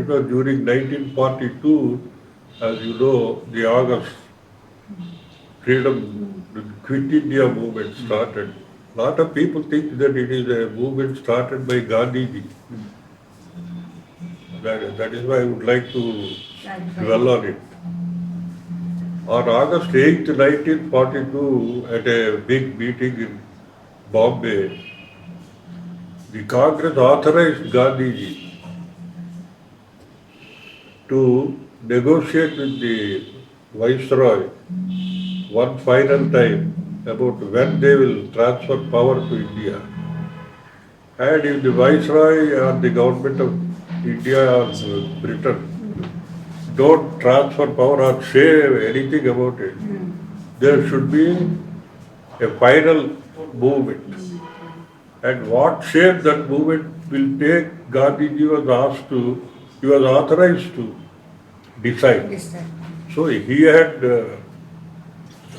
because during 1942, as you know, the August freedom, the Quit India movement started. A lot of people think that it is a movement started by Gandhiji. That is why I would like to dwell on it. On August 8th, 1942, at a big meeting in Bombay, the Congress authorized Gandhiji to negotiate with the Viceroy one final time about when they will transfer power to India. And if the Viceroy or the government of India or Britain don't transfer power or say anything about it, there should be a final movement. And what shape that movement will take, Gandhiji was authorized to decide. So he had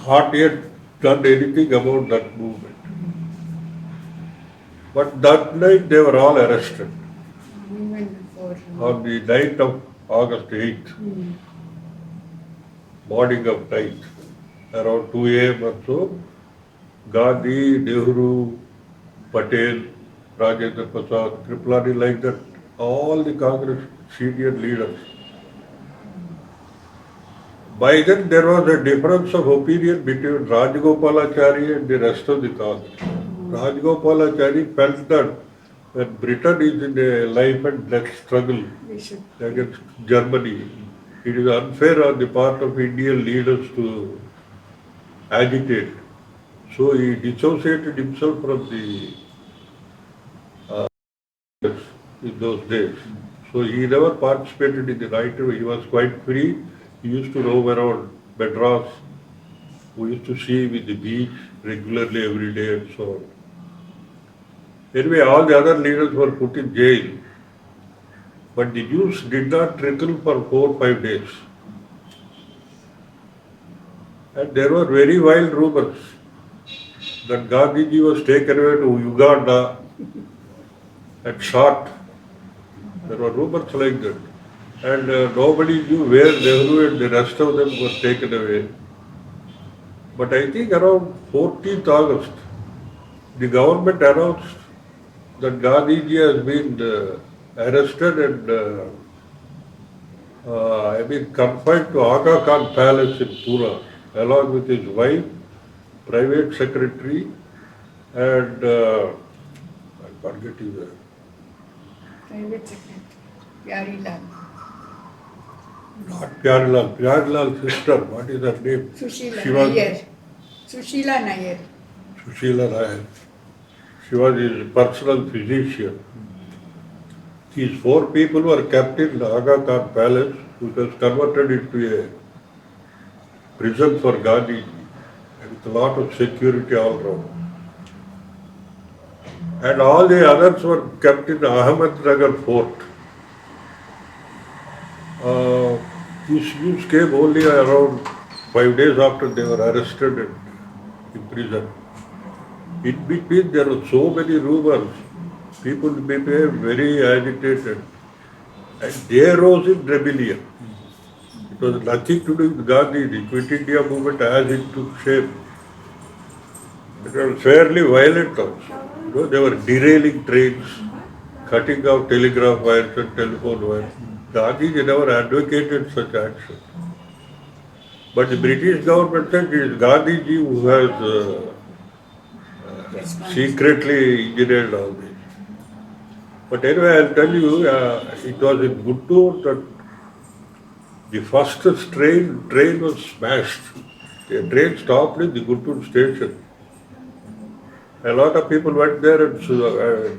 not yet done anything about that movement. But that night they were all arrested. On the night of August 8th, morning of 9th, around 2 a.m. or so, Gandhi, Nehru, Patel, Rajendra Prasad, Kripalani, like that, all the Congress senior leaders. By then there was a difference of opinion between Rajagopalachari and the rest of the Congress. Rajagopalachari felt that when Britain is in a life and death struggle against Germany, it is unfair on the part of Indian leaders to agitate. So he dissociated himself from the in those days. So he never participated in the night. He was quite free. He used to roam around Madras. We used to see him in the beach regularly every day and so on. Anyway, all the other leaders were put in jail. But the news did not trickle for 4 or 5 days. And there were very wild rumors that Gandhiji was taken away to Uganda and shot. There were rumors like that. And nobody knew where Nehru and the rest of them were taken away. But I think around 14th August, the government announced that Gandhiji has been arrested and confined to Aga Khan Palace in Pune, along with his wife, private secretary, and I forget his name. Private secretary, Pyarilal. Not Pyarilal, Pyarilal's sister, what is her name? Sushila Nair. Sushila Nair. Sushila Nair. She was his personal physician. These 4 people were kept in the Aga Khan Palace, which was converted into a prison for Gandhiji, with a lot of security all around. And all the others were kept in Ahmednagar fort. This news came only around 5 days after they were arrested and imprisoned. In between, there were so many rumors. People became very agitated. And they rose in rebellion. It was nothing to do with Gandhi. The Quit India movement as it took shape. It was fairly violent also. They were derailing trains, cutting off telegraph wires and telephone wires. Gandhiji never advocated such action. But the British government said it is Gandhiji who has secretly engineered all this. But anyway, I'll tell you, it was in Guntur that the first train was smashed. The train stopped in the Guntur station. A lot of people went there and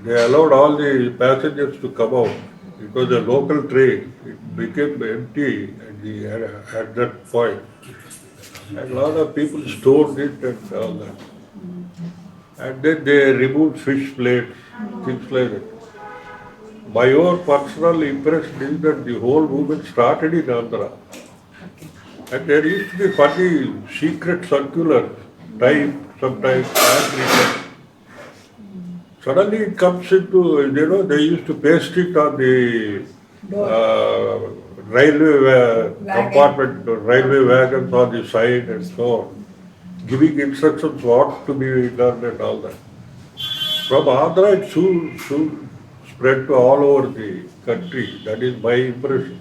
they allowed all the passengers to come out. It was a local train. It became empty at that point. And a lot of people stored it and all that. And then they removed fish plates, things like that. My own personal impression is that the whole movement started in Andhra. And there used to be funny secret circular type sometimes. Suddenly it comes into, they used to paste it on the railway Wagon. compartment, railway wagons on the side and so on, giving instructions what to be done and all that. From Andhra, it soon spread to all over the country. That is my impression.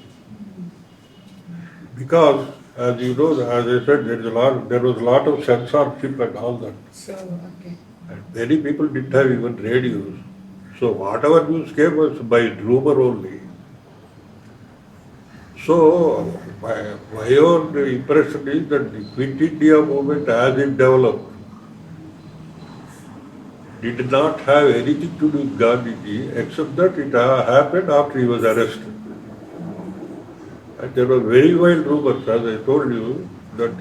Because, as you know, as I said, there was a lot of censorship and all that. So, okay. And many people didn't have even radios. So whatever news came was by rumor only. So my own impression is that the Quit India movement as it developed did not have anything to do with Gandhiji except that it happened after he was arrested. And there were very wild rumors, as I told you, that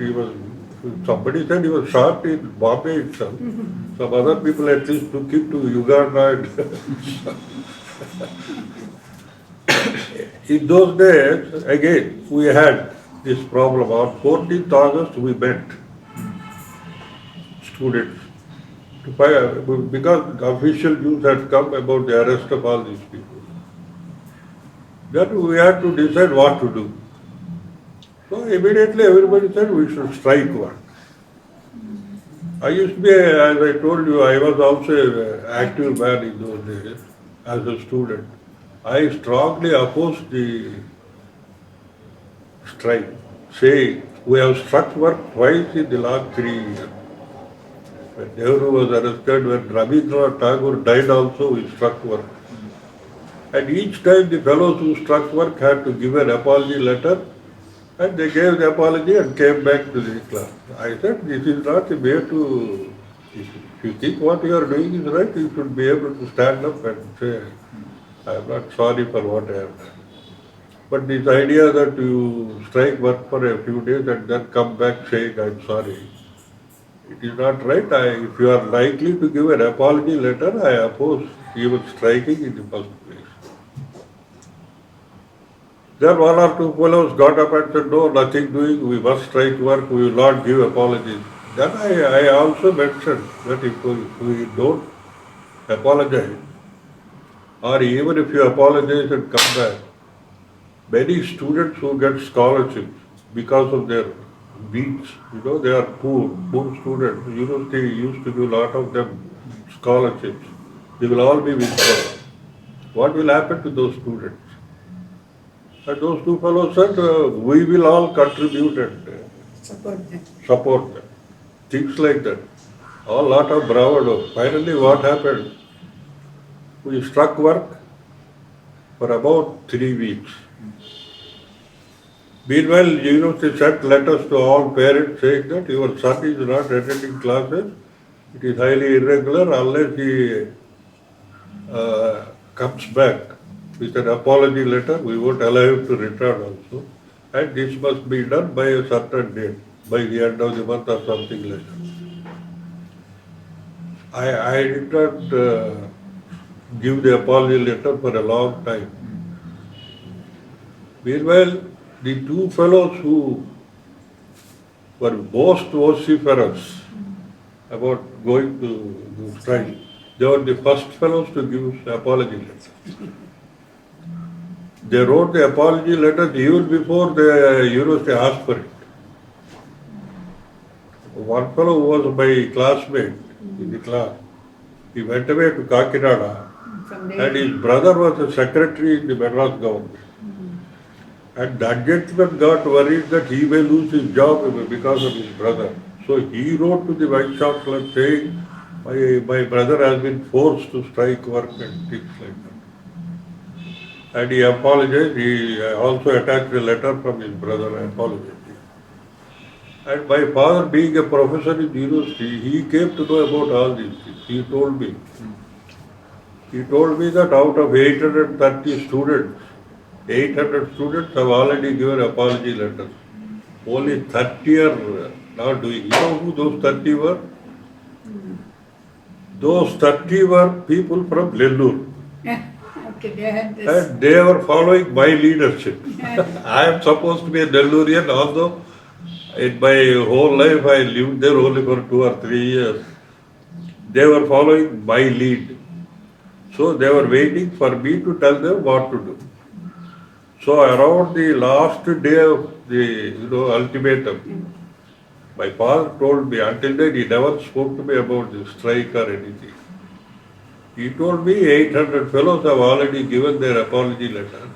somebody said he was shot in Bombay itself. Some other people at least took him to Uganda. In those days, again, we had this problem. On 14th August, we met students because official news had come about the arrest of all these people. Then we had to decide what to do. So immediately everybody said we should strike one. I used to be, as I told you, I was also an active man in those days as a student. I strongly opposed the strike, saying we have struck work twice in the last 3 years. When Nehru was arrested, when Rabindranath Tagore died also, we struck work. And each time the fellows who struck work had to give an apology letter, and they gave the apology and came back to the class. I said, this is not a way to, if you think what you are doing is right, you should be able to stand up and say, I am not sorry for what I have done. But this idea that you strike work for a few days and then come back saying, I am sorry, it is not right. If you are likely to give an apology letter, I oppose even striking in the first place. Then one or two fellows got up and said, no, nothing doing, we must strike work, we will not give apologies. Then I also mentioned that if we don't apologize, or even if you apologize and come back, many students who get scholarships because of their needs, they are poor students. University used to give a lot of them scholarships. They will all be withdrawn. What will happen to those students? And those two fellows said, we will all contribute and support them. Things like that. A lot of bravado. Finally, what happened? We struck work for about 3 weeks. Meanwhile, university sent letters to all parents saying that your son is not attending classes. It is highly irregular unless he comes back with an apology letter. We won't allow him to return also. And this must be done by a certain date, by the end of the month or something like that. I did not give the apology letter for a long time. Meanwhile, the two fellows who were most vociferous about going to strike, they were the first fellows to give apology letters. They wrote the apology letters even before the university asked for it. One fellow who was my classmate in the class, he went away to Kakinada, and his brother was a secretary in the Madras government. And that gentleman got worried that he may lose his job because of his brother. So he wrote to the Vice Chancellor saying, my brother has been forced to strike work and things like that. And he apologized. He also attached a letter from his brother apologizing. And my father, being a professor in the university, he came to know about all these things. He told me. He told me that out of 830 students, 800 students have already given apology letters. Only 30 are not doing. You know who those 30 were? Those 30 were people from Nellore. Okay, they had this. And they were following my leadership. I am supposed to be a Nellurian, although in my whole life I lived there only for 2 or 3 years. They were following my lead. So they were waiting for me to tell them what to do. So around the last day of the ultimatum, my father told me, until then he never spoke to me about the strike or anything. He told me 800 fellows have already given their apology letter.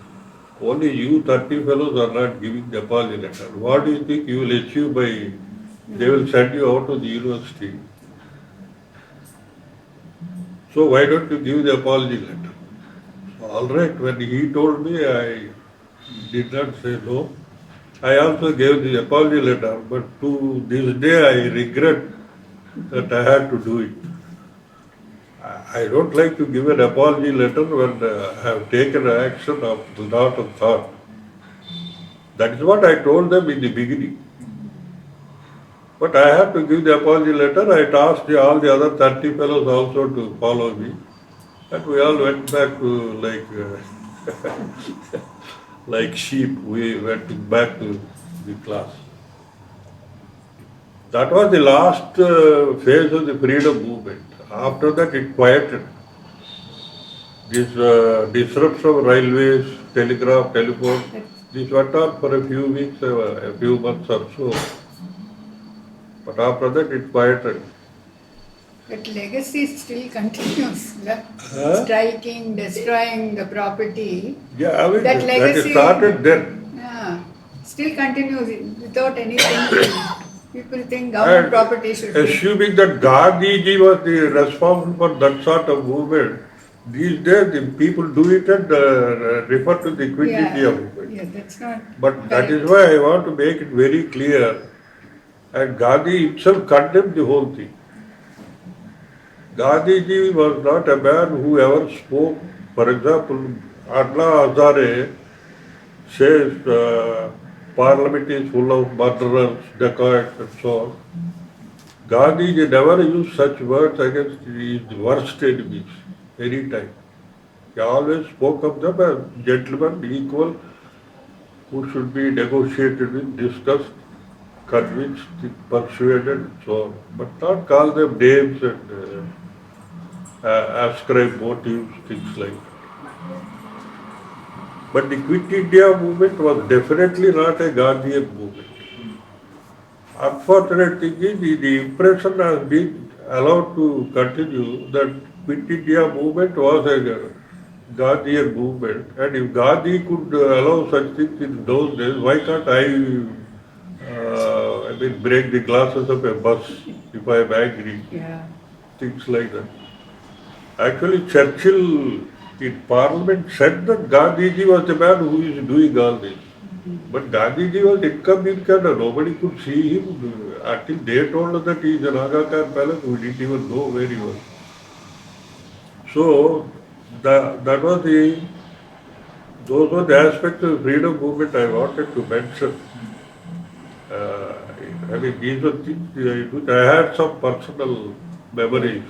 Only you 30 fellows are not giving the apology letter. What do you think you will achieve by, they will send you out to the university. So why don't you give the apology letter? All right, when he told me, I did not say no. I also gave the apology letter, but to this day I regret that I had to do it. I don't like to give an apology letter when I have taken action of without a thought. That is what I told them in the beginning. But I have to give the apology letter. I asked all the other 30 fellows also to follow me. And we all went back to like sheep. We went back to the class. That was the last phase of the freedom movement. After that, it quieted. This disruption of railways, telegraph, telephone, this went on for a few weeks, a few months or so. But after that, it quieted. That legacy still continues. Striking, destroying the property. Yeah, I mean, that legacy started then. Yeah, still continues without anything. People think government property should be. Assuming that Gandhiji was the responsible for that sort of movement, these days the people do it and refer to the Quit India movement. Yeah, that's not. But that is why I want to make it very clear. And Gandhi himself condemned the whole thing. Gandhiji was not a man who ever spoke. For example, Anna Hazare says Parliament is full of murderers, dacoits and so on. Gandhiji never used such words against his worst enemies any time. He always spoke of them as gentlemen, equal, who should be negotiated with, discussed, convinced, persuaded and so on. But not call them names and ascribe motives, things like that. But the Quit India movement was definitely not a Gandhian movement. Unfortunate thing is, the impression has been allowed to continue that Quit India movement was a Gandhian movement. And if Gandhi could allow such things in those days, why can't I break the glasses of a bus if I am angry? Yeah. Things like that. Actually, Churchill in Parliament said that Gandhiji was the man who is doing all this. But Gandhiji was incommunicado. Nobody could see him until they told us that he is in Aga Khan Palace. We didn't even know where he was. So, that was those were the aspects of the freedom movement I wanted to mention. These were things which I had some personal memories.